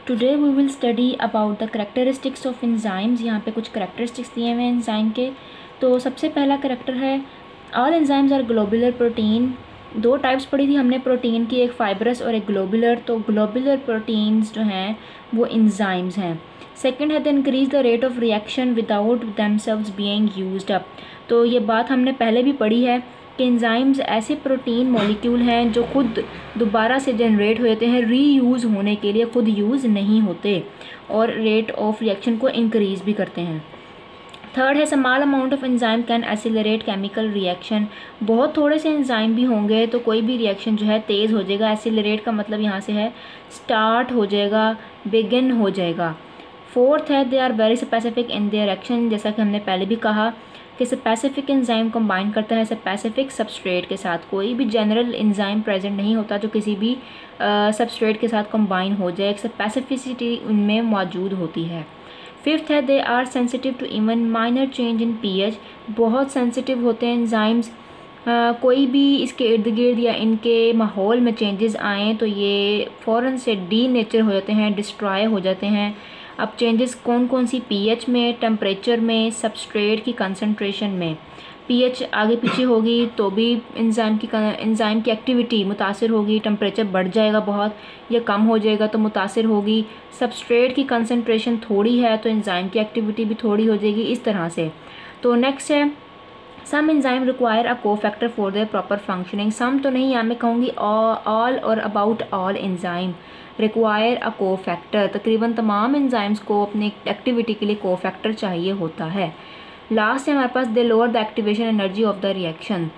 Today we will study about the characteristics of enzymes. यहाँ पे कुछ करेक्टरिस्टिक्स दिए हुए हैं एंजाइम के। तो सबसे पहला करेक्टर है all enzymes are globular protein. दो टाइप्स पढ़ी थी हमने प्रोटीन की, एक फाइब्रस और एक ग्लोबुलर। तो ग्लोबुलर प्रोटीन्स जो हैं वो एंजाइम्स हैं। सेकंड है the increase the rate of reaction without themselves being used up. तो ये बात हमने पहले भी पढ़ी है कि एंजाइम्स ऐसे प्रोटीन मॉलिक्यूल हैं जो खुद दोबारा से जनरेट हो जाते हैं, रीयूज़ होने के लिए खुद यूज़ नहीं होते और रेट ऑफ रिएक्शन को इंक्रीज़ भी करते हैं। थर्ड है small amount of enzyme can accelerate chemical reaction. बहुत थोड़े से एंजाइम भी होंगे तो कोई भी रिएक्शन जो है तेज़ हो जाएगा। एसिलरेट का मतलब यहाँ से है स्टार्ट हो जाएगा, बिगिन हो जाएगा। फोर्थ है they are very specific in their action. जैसा कि हमने पहले भी कहा कि स्पेसिफिक एंजाइम कंबाइन करता है स्पेसिफिक सबस्ट्रेट के साथ। कोई भी जनरल एंजाइम प्रेजेंट नहीं होता जो किसी भी सबस्ट्रेट के साथ कंबाइन हो जाए, एक स्पेसिफिसिटी उनमें मौजूद होती है। फिफ्थ है they are sensitive to even minor change in pH. बहुत सेंसिटिव होते हैं एंजाइम्स। कोई भी इसके इर्द गिर्द या इनके माहौल में चेंजेस आएँ तो ये फ़ौरन से डी नेचर हो जाते हैं, डिस्ट्रॉय हो जाते हैं। अब चेंजेस कौन कौन सी, पीएच में, टेम्परेचर में, सबस्ट्रेट की कंसंट्रेशन में। पीएच आगे पीछे होगी तो भी एंजाइम की एक्टिविटी मुतासिर होगी। टेम्परेचर बढ़ जाएगा बहुत या कम हो जाएगा तो मुतासिर होगी। सबस्ट्रेट की कंसंट्रेशन थोड़ी है तो एंजाइम की एक्टिविटी भी थोड़ी हो जाएगी, इस तरह से। तो नेक्स्ट है some enzyme require a cofactor for their proper functioning. Some तो नहीं, यहाँ मैं कहूँगी ऑल और about all enzyme require a cofactor. तकरीबन तमाम एंजाइम्स को अपनी एक्टिविटी के लिए कोफैक्टर चाहिए होता है। लास्ट है हमारे पास they lower the activation energy of the reaction.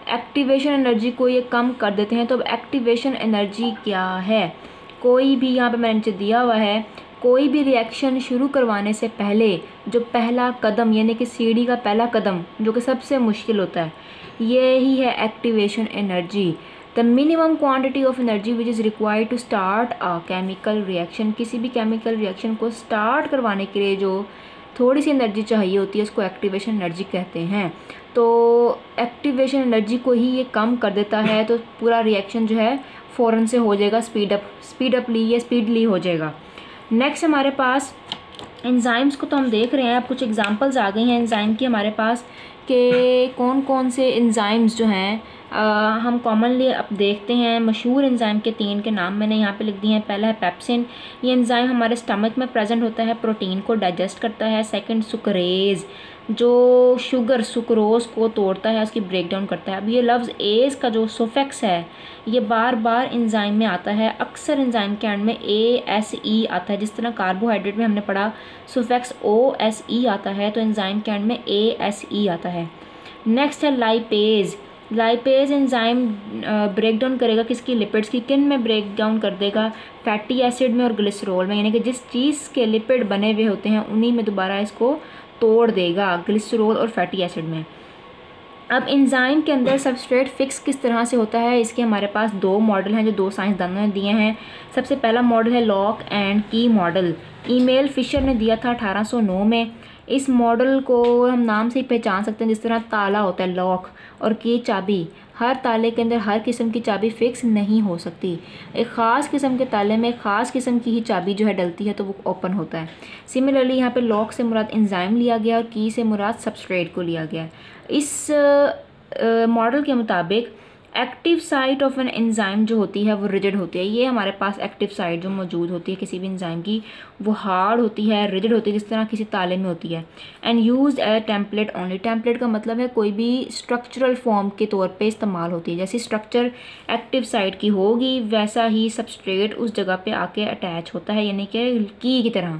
Activation energy को ये कम कर देते हैं। तो अब एक्टिवेशन एनर्जी क्या है, कोई भी यहाँ पे मैंने नीचे दिया हुआ है, कोई भी रिएक्शन शुरू करवाने से पहले जो पहला कदम यानी कि सीढ़ी का पहला कदम जो कि सबसे मुश्किल होता है, ये ही है activation energy. The minimum quantity of energy which is required to start a chemical reaction. किसी भी केमिकल रिएक्शन को स्टार्ट करवाने के लिए जो थोड़ी सी एनर्जी चाहिए होती है उसको एक्टिवेशन एनर्जी कहते हैं। तो एक्टिवेशन एनर्जी को ही ये कम कर देता है तो पूरा रिएक्शन जो है फ़ौरन से हो जाएगा, स्पीडली हो जाएगा। नेक्स्ट हमारे पास एंजाइम्स को तो हम देख रहे हैं, अब कुछ एग्जांपल्स आ गई हैं एंजाइम की हमारे पास कि कौन कौन से एंजाइम्स जो हैं हम कॉमनली अब देखते हैं। मशहूर एंजाइम के 3 के नाम मैंने यहाँ पे लिख दिए हैं। पहला है पेप्सिन, ये एंजाइम हमारे स्टमक में प्रेजेंट होता है, प्रोटीन को डाइजेस्ट करता है। सेकंड सुक्रेज, जो शुगर सुक्रोज को तोड़ता है, उसकी ब्रेक डाउन करता है। अब ये लफ्ज़ एज का जो सुफिक्स है ये बार बार एंजाइम में आता है। अक्सर एंजाइम के एंड में ASE आता है, जिस तरह कार्बोहाइड्रेट में हमने पढ़ा सुफिक्स OSE आता है, तो एंजाइम के एंड में ASE आता है। नेक्स्ट है lipase. Lipase enzyme break down करेगा किसकी, लिपिड्स की। किन में ब्रेक डाउन कर देगा, फैटी एसिड में और ग्लिसरॉल में, यानी कि जिस चीज़ के लिपिड बने हुए होते हैं उन्हीं में दोबारा इसको तोड़ देगा, ग्लिसरॉल और फैटी एसिड में। अब एंजाइम के अंदर सबस्ट्रेट फिक्स किस तरह से होता है, इसके हमारे पास 2 मॉडल हैं जो 2 साइंसदानों ने दिए हैं। सबसे पहला मॉडल है लॉक एंड की मॉडल, ईमेल फिशर ने दिया था 1809 में। इस मॉडल को हम नाम से ही पहचान सकते हैं, जिस तरह ताला होता है लॉक और की चाबी, हर ताले के अंदर हर किस्म की चाबी फिक्स नहीं हो सकती। एक ख़ास किस्म के ताले में एक ख़ास किस्म की ही चाबी जो है डलती है तो वो ओपन होता है। सिमिलरली यहाँ पे लॉक से मुराद एंजाइम लिया गया और की से मुराद सबस्ट्रेट को लिया गया। इस मॉडल के मुताबिक active site of an enzyme जो होती है वो रिजिड होती है। ये हमारे पास एक्टिव साइट जो मौजूद होती है किसी भी एंजाइम की वो हार्ड होती है, रिजिड होती है, जिस तरह किसी ताले में होती है। And used as template only. Template का मतलब है कोई भी स्ट्रक्चरल फॉर्म के तौर पे इस्तेमाल होती है। जैसी स्ट्रक्चर एक्टिव साइट की होगी वैसा ही सबस्ट्रेट उस जगह पे आके अटैच होता है, यानी कि की तरह,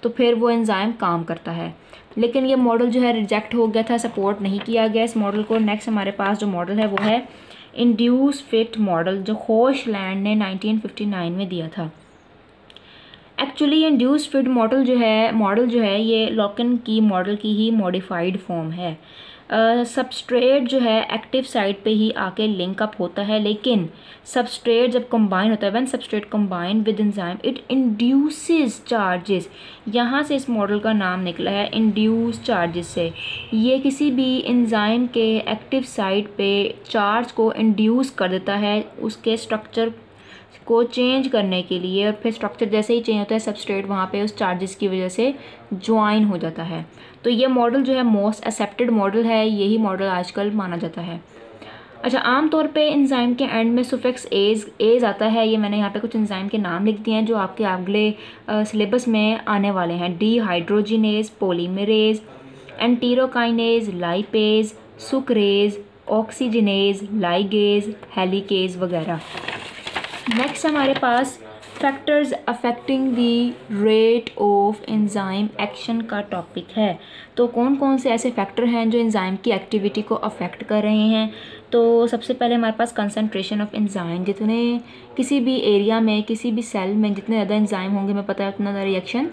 तो फिर वो एंजाइम काम करता है। लेकिन ये मॉडल जो है रिजेक्ट हो गया था, सपोर्ट नहीं किया गया इस मॉडल को। नेक्स्ट हमारे पास जो मॉडल है वो है इंड्यूस फिट मॉडल, जो खोशलैंड ने 1959 में दिया था। एक्चुअली इंड्यूस फिट मॉडल जो है ये लॉकन की मॉडल की ही मॉडिफाइड फॉर्म है। सबस्ट्रेट जो है एक्टिव साइट पे ही आके लिंक अप होता है, लेकिन सबस्ट्रेट जब कंबाइन होता है, when substrate combine with enzyme it induces charges. यहाँ से इस मॉडल का नाम निकला है इंड्यूस चार्जेस से। ये किसी भी एंजाइम के एक्टिव साइट पे चार्ज को इंड्यूस कर देता है उसके स्ट्रक्चर को चेंज करने के लिए, और फिर स्ट्रक्चर जैसे ही चेंज होता है सबस्ट्रेट वहाँ पे उस चार्जेस की वजह से ज्वाइन हो जाता है। तो ये मॉडल जो है मोस्ट एक्सेप्टेड मॉडल है, यही मॉडल आजकल माना जाता है। अच्छा, आमतौर पे एंजाइम के एंड में सुफिक्स एज आता है। ये मैंने यहाँ पे कुछ एंजाइम के नाम लिख दिए हैं जो आपके अगले सिलेबस में आने वाले हैं। Dehydrogenase, polymerase, enterokinase, lipase, sucrase, oxygenase, ligase, helicase वगैरह। नेक्स्ट हमारे पास factors affecting the rate of enzyme action का टॉपिक है। तो कौन कौन से ऐसे फैक्टर हैं जो एंजाइम की एक्टिविटी को अफेक्ट कर रहे हैं। तो सबसे पहले हमारे पास कंसंट्रेशन ऑफ एंजाइम, जितने किसी भी एरिया में किसी भी सेल में जितने ज़्यादा एंजाइम होंगे, हमें पता है उतना ज़्यादा रिएक्शन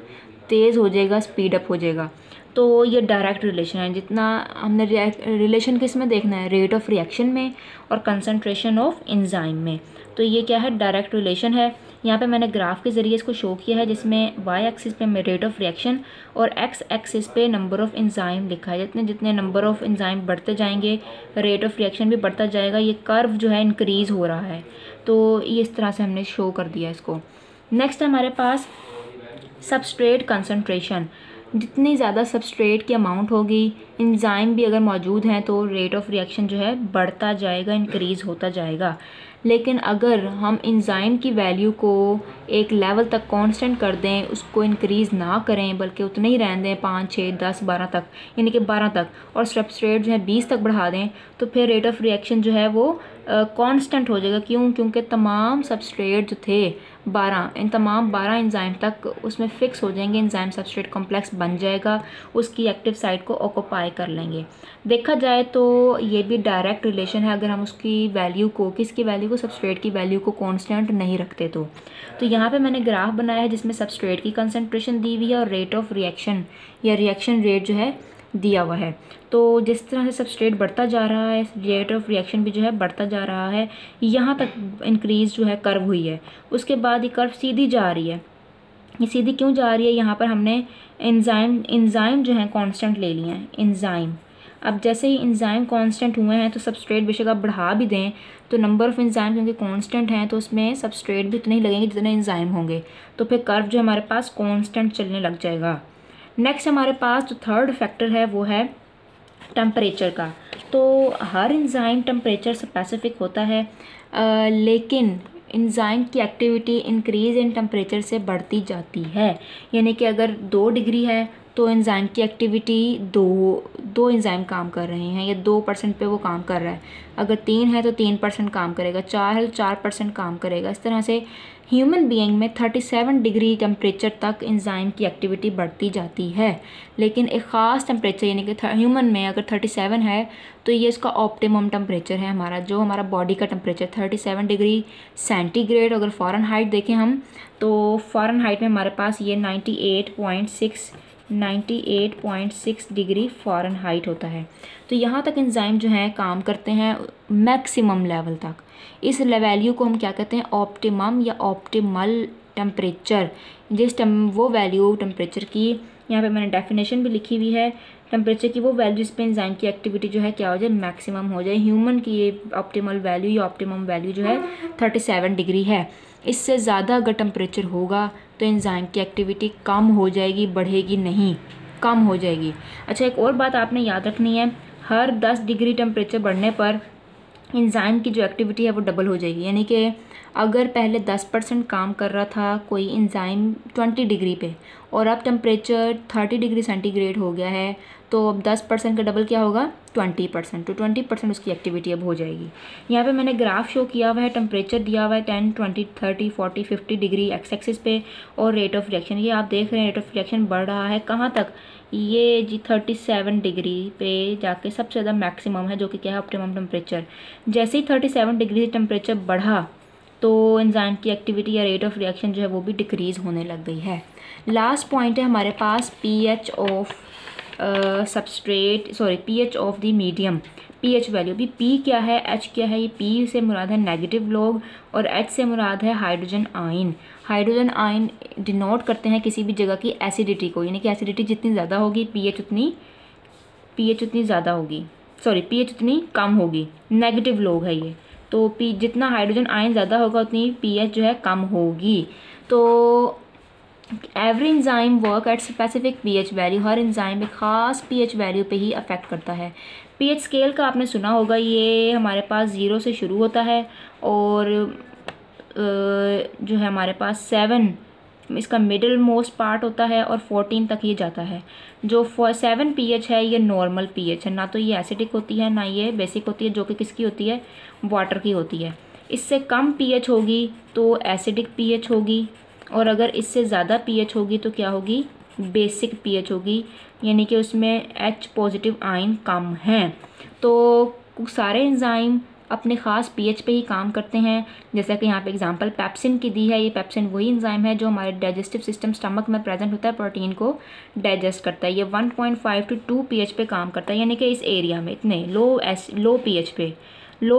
तेज़ हो जाएगा, स्पीड अप हो जाएगा। तो ये डायरेक्ट रिलेशन है। जितना हमने रिलेशन किस में देखना है, रेट ऑफ रिएक्शन में और कंसंट्रेशन ऑफ एंजाइम में। तो ये क्या है, डायरेक्ट रिलेशन है। यहाँ पे मैंने ग्राफ के ज़रिए इसको शो किया है, जिसमें वाई एक्सिस पे रेट ऑफ रिएक्शन और एक्स एक्सिस पे नंबर ऑफ एंजाइम लिखा है। जितने जितने नंबर ऑफ एंजाइम बढ़ते जाएंगे रेट ऑफ रिएक्शन भी बढ़ता जाएगा। ये कर्व जो है इंक्रीज़ हो रहा है। तो ये इस तरह से हमने शो कर दिया इसको। नेक्स्ट हमारे पास सबस्ट्रेट कंसंट्रेशन। जितनी ज़्यादा सबस्ट्रेट की अमाउंट होगी, एंजाइम भी अगर मौजूद हैं, तो रेट ऑफ रिएक्शन जो है बढ़ता जाएगा, इंक्रीज़ होता जाएगा। लेकिन अगर हम एंजाइम की वैल्यू को एक लेवल तक कांस्टेंट कर दें, उसको इंक्रीज़ ना करें बल्कि उतने ही रहने दें 5, 6, 10, 12 तक, यानी कि 12 तक, और सबस्ट्रेट जो है 20 तक बढ़ा दें, तो फिर रेट ऑफ रिएक्शन जो है वो कांस्टेंट हो जाएगा। क्यों? क्योंकि तमाम सबस्ट्रेट जो थे 12, इन तमाम 12 एंजाइम तक उसमें फ़िक्स हो जाएंगे। एंजाइम सबस्ट्रेट कॉम्प्लेक्स बन जाएगा, उसकी एक्टिव साइट को ऑक्यूपाई कर लेंगे। देखा जाए तो ये भी डायरेक्ट रिलेशन है। अगर हम उसकी वैल्यू को, किसकी वैल्यू को, सबस्ट्रेट की वैल्यू को कांस्टेंट नहीं रखते तो यहाँ पे मैंने ग्राफ बनाया है जिसमें सबस्ट्रेट की कंसंट्रेशन दी हुई है और रेट ऑफ रिएक्शन या रिएक्शन रेट जो है दिया हुआ है। तो जिस तरह से सबस्ट्रेट बढ़ता जा रहा है, रेट ऑफ रिएक्शन भी जो है बढ़ता जा रहा है। यहाँ तक इंक्रीज़ जो है कर्व हुई है, उसके बाद ये कर्व सीधी जा रही है। ये सीधी क्यों जा रही है? यहाँ पर हमने एंजाइम जो है कांस्टेंट ले लिए हैं। एंजाइम, अब जैसे ही एंजाइम कांस्टेंट हुए हैं तो सबस्ट्रेट बेशक आप बढ़ा भी दें तो नंबर ऑफ़ एंजाइम क्योंकि कांस्टेंट हैं तो उसमें सबस्ट्रेट भी उतने ही लगेंगे जितने एंजाइम होंगे। तो फिर कर्व जो हमारे पास कांस्टेंट चलने लग जाएगा। नेक्स्ट हमारे पास जो थर्ड फैक्टर है वो है टेम्परेचर का। तो हर एंजाइम टेम्परेचर स्पेसिफिक होता है, लेकिन एंजाइम की एक्टिविटी इंक्रीज़ इन टेम्परेचर से बढ़ती जाती है। यानी कि अगर 2 डिग्री है तो एंजाइम की एक्टिविटी दो एंजाइम काम कर रहे हैं या 2% पे वो काम कर रहा है। अगर 3 है तो 3% काम करेगा, 4 है तो 4% काम करेगा। इस तरह से ह्यूमन बीइंग में 37 डिग्री टेम्परेचर तक एंजाइम की एक्टिविटी बढ़ती जाती है। लेकिन एक ख़ास टेम्परेचर यानी कि ह्यूमन में अगर 37 है तो ये इसका ऑप्टिमम टेम्परेचर है। हमारा जो हमारा बॉडी का टेम्परेचर 37 डिग्री सेंटीग्रेड। अगर फ़ारेनहाइट देखें हम तो फ़ारेनहाइट में हमारे पास ये 98.6 डिग्री फ़ारेनहाइट होता है। तो यहाँ तक एंजाइम जो हैं काम करते हैं मैक्सिमम लेवल तक। इस वैल्यू को हम क्या कहते हैं? ऑप्टिमम या ऑप्टिमल टेम्परेचर। वो वैल्यू टेम्परेचर की यहाँ पे मैंने डेफिनेशन भी लिखी हुई है। टेम्परेचर की वो वैल्यू जिस पे एंजाइम की एक्टिविटी जो है क्या हो जाए, मैक्सिमम हो जाए। ह्यूमन की ये ऑप्टिमल वैल्यू या ऑप्टिमम वैल्यू जो है 37 डिग्री है। इससे ज़्यादा अगर टेम्परेचर होगा तो एंजाइम की एक्टिविटी कम हो जाएगी, बढ़ेगी नहीं, कम हो जाएगी। अच्छा, एक और बात आपने याद रखनी है, हर 10 डिग्री टेम्परेचर बढ़ने पर एंजाइम की जो एक्टिविटी है वो डबल हो जाएगी। यानी कि अगर पहले 10% काम कर रहा था कोई एंजाइम 20 डिग्री पे और अब टेम्परेचर 30 डिग्री सेंटीग्रेड हो गया है, तो अब 10% का डबल क्या होगा? 20%। तो 20% उसकी एक्टिविटी अब हो जाएगी। यहाँ पे मैंने ग्राफ शो किया हुआ है, टेम्परेचर दिया हुआ है 10, 20, 30, 40, 50 डिग्री एक्स एक्सिस पे, और रेट ऑफ रिएक्शन ये आप देख रहे हैं रेट ऑफ रिएक्शन बढ़ रहा है। कहाँ तक? ये जी 37 डिग्री पे जाके सबसे ज़्यादा मैक्सिमम है, जो कि क्या है? Optimum temperature. जैसे ही 37 डिग्री टेम्परेचर बढ़ा तो एंजाइम की एक्टिविटी या रेट ऑफ रिएक्शन जो है वो भी डिक्रीज़ होने लग गई है। लास्ट पॉइंट है हमारे पास pH of pH of the medium. PH value भी, पी क्या है, एच क्या है? ये पी से मुराद है नेगेटिव लोग और एच से मुराद है hydrogen ion. Hydrogen ion denote करते हैं किसी भी जगह की एसिडिटी को, यानी कि एसिडिटी जितनी ज़्यादा होगी पीएच उतनी ज़्यादा होगी, पीएच उतनी कम होगी। नेगेटिव लोग है ये। तो जितना हाइड्रोजन आयन ज़्यादा होगा उतनी pH जो है कम होगी। तो every enzyme work at specific pH value, her enzyme एक ख़ास pH वैल्यू पे ही अफेक्ट करता है। pH स्केल का आपने सुना होगा, ये हमारे पास 0 से शुरू होता है और जो है हमारे पास 7 इसका मिडिल मोस्ट पार्ट होता है और 14 तक ये जाता है। जो 7 pH है ये नॉर्मल pH है, ना तो ये एसिडिक होती है ना ये बेसिक होती है, जो कि किसकी होती है, वाटर की होती है। इससे कम pH होगी तो एसिडिक pH होगी, और अगर इससे ज़्यादा pH होगी तो क्या होगी, बेसिक pH होगी, यानी कि उसमें H पॉजिटिव आयन कम हैं। तो सारे एंजाइम अपने ख़ास pH पे ही काम करते हैं। जैसा कि यहाँ पे एग्जांपल पेप्सिन की दी है, ये पेप्सिन वही एंजाइम है जो हमारे डाइजेस्टिव सिस्टम स्टमक में प्रेजेंट होता है, प्रोटीन को डाइजेस्ट करता है। ये 1.5 to 2 pH पे काम करता है, यानी कि इस एरिया में इतने लो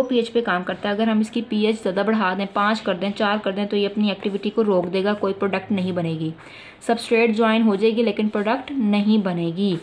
pH पे काम करता है। अगर हम इसकी pH ज़्यादा बढ़ा दें, 5 कर दें, 4 कर दें, तो ये अपनी एक्टिविटी को रोक देगा, कोई प्रोडक्ट नहीं बनेगी। सबस्ट्रेट ज्वाइन हो जाएगी लेकिन प्रोडक्ट नहीं बनेगी।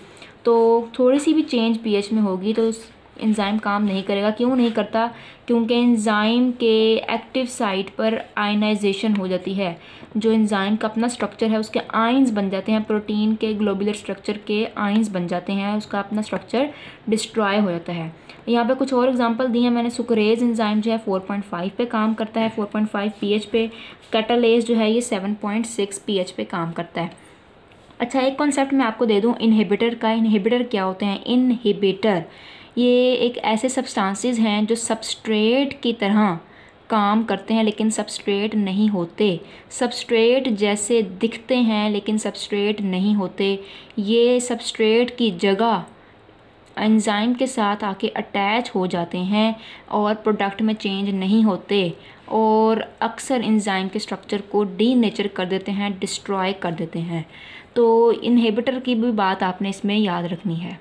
तो थोड़ी सी भी चेंज pH में होगी तो एंजाइम काम नहीं करेगा। क्यों नहीं करता, क्योंकि एंजाइम के एक्टिव साइट पर आयनाइजेशन हो जाती है। जो एंजाइम का अपना स्ट्रक्चर है उसके आयंस बन जाते हैं, प्रोटीन के ग्लोबुलर स्ट्रक्चर के आयंस बन जाते हैं, उसका अपना स्ट्रक्चर डिस्ट्रॉय हो जाता है। यहाँ पे कुछ और एग्जांपल दिए हैं मैंने। सुक्रेज एंजाइम जो है 4.5 पे काम करता है, 4.5 pH पे। कैटालेज जो है ये 7.6 pH पे काम करता है। अच्छा, एक कॉन्सेप्ट मैं आपको दे दूँ इनहिबिटर का। इनहिबिटर क्या होते हैं? इनहिबिटर ये एक ऐसे सब्सटेंसेस हैं जो सबस्ट्रेट की तरह काम करते हैं लेकिन सबस्ट्रेट नहीं होते। सबस्ट्रेट जैसे दिखते हैं लेकिन सबस्ट्रेट नहीं होते। ये सबस्ट्रेट की जगह एंजाइम के साथ आके अटैच हो जाते हैं और प्रोडक्ट में चेंज नहीं होते, और अक्सर एंजाइम के स्ट्रक्चर को डीनेचर कर देते हैं, डिस्ट्रॉय कर देते हैं। तो इनहिबिटर की भी बात आपने इसमें याद रखनी है।